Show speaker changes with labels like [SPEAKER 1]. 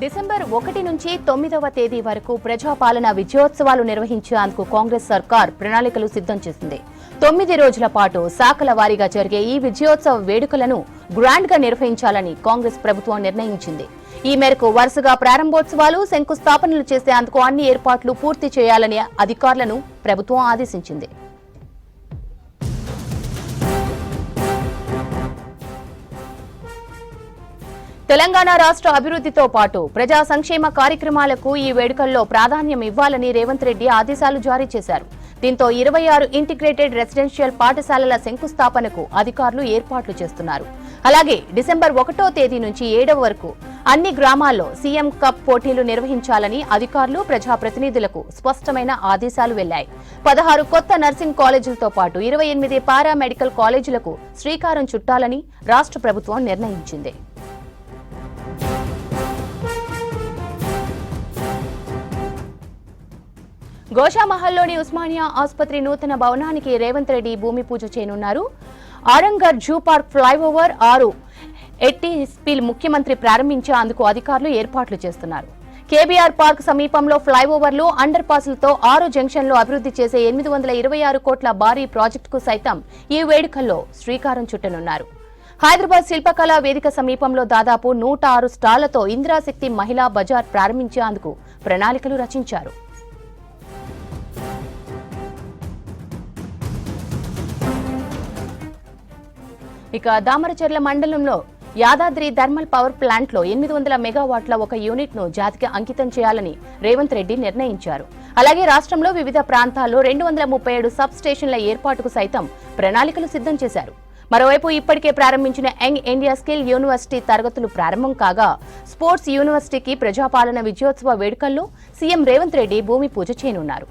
[SPEAKER 1] December 1 నుంచి 9వ తేదీ వరకు ప్రజాపాలన విజయోత్సవాలు నిర్వహించేందుకు కాంగ్రెస్ సర్కార్ ప్రణాళికలు సిద్ధం చేసింది. 9 రోజుల పాటు శాఖల వారీగా జరిగే ఈ విజయోత్సవ వేడుకలను గ్రాండ్ గా నిర్వహించాలని కాంగ్రెస్ ప్రభుత్వం నిర్ణయించింది. ఈ మేరకు వరుసగా ప్రారంభోత్సవాలు, శంకుస్థాపనలు చేసేందుకు అన్ని ఏర్పాట్లు పూర్తి చేయాలని అధికారులను ప్రభుత్వం ఆదేశించింది. తెలంగాణ రాష్ట్ర అభివృద్ధితో పాటు ప్రజా సంక్షేమ కార్యక్రమాలకు ఈ వేడుకల్లో ప్రాధాన్యం ఇవ్వాలని రేవంత్ రెడ్డి ఆదేశాలు జారీ చేశారు. దీంతో 26 ఇంటిగ్రేటెడ్ రెసిడెన్షియల్ పాఠశాలల శంకుస్థాపనకు అధికారులు ఏర్పాట్లు చేస్తున్నారు. అలాగే డిసెంబర్ 1వ తేదీ నుంచి 7వ వరకు అన్ని గ్రామాల్లో సీఎం కప్ పోటీలు నిర్వహించాలని అధికారులు, ప్రజాప్రతినిధులకు స్పష్టమైన ఆదేశాలు వెళ్లాయి. 16 కొత్త నర్సింగ్ కాలేజీలతో పాటు 28 పారామెడికల్ కాలేజీలకు శ్రీకారం చుట్టాలని రాష్ట్ర ప్రభుత్వం నిర్ణయించింది. గోషామహల్లోని ఉస్మానియా ఆసుపత్రి నూతన భవనానికి రేవంత్ రెడ్డి భూమి పూజ చేయనున్నారు. ఆరంగర్ జూ పార్క్ ఫ్లైఓవర్ 6 ఎట్టిస్పీల్ ముఖ్యమంత్రి ప్రారంభించేందుకు అధికారులు ఏర్పాట్లు చేస్తున్నారు. కేబీఆర్ పార్క్ సమీపంలో ఫ్లైఓవర్లు, అండర్ పాస్లతో 6 జంక్షన్లు అభివృద్ధి చేసే 826 కోట్ల భారీ ప్రాజెక్టుకు సైతం ఈ వేడుకల్లో శ్రీకారం చుట్టనున్నారు. హైదరాబాద్ శిల్పకళా వేదిక సమీపంలో దాదాపు 106 స్టాళ్లతో ఇందిరాశక్తి మహిళా బజార్ ప్రారంభించేందుకు ప్రణాళికలు రచించారు. ఇక దామరచర్ల మండలంలో యాదాద్రి థర్మల్ పవర్ ప్లాంట్లో 800 మెగావాట్ల ఒక యూనిట్ ను జాతికి అంకితం చేయాలని రేవంత్ రెడ్డి నిర్ణయించారు. అలాగే రాష్ట్రంలో వివిధ ప్రాంతాల్లో 237 సబ్ స్టేషన్ల ఏర్పాటుకు సైతం ప్రణాళికలు సిద్ధం చేశారు. మరోవైపు ఇప్పటికే ప్రారంభించిన యంగ్ ఇండియా స్కిల్ యూనివర్సిటీ తరగతులు ప్రారంభం కాగా స్పోర్ట్స్ యూనివర్సిటీకి ప్రజాపాలన విజయోత్సవ వేడుకల్లో సీఎం రేవంత్ రెడ్డి భూమి పూజ చేయనున్నారు.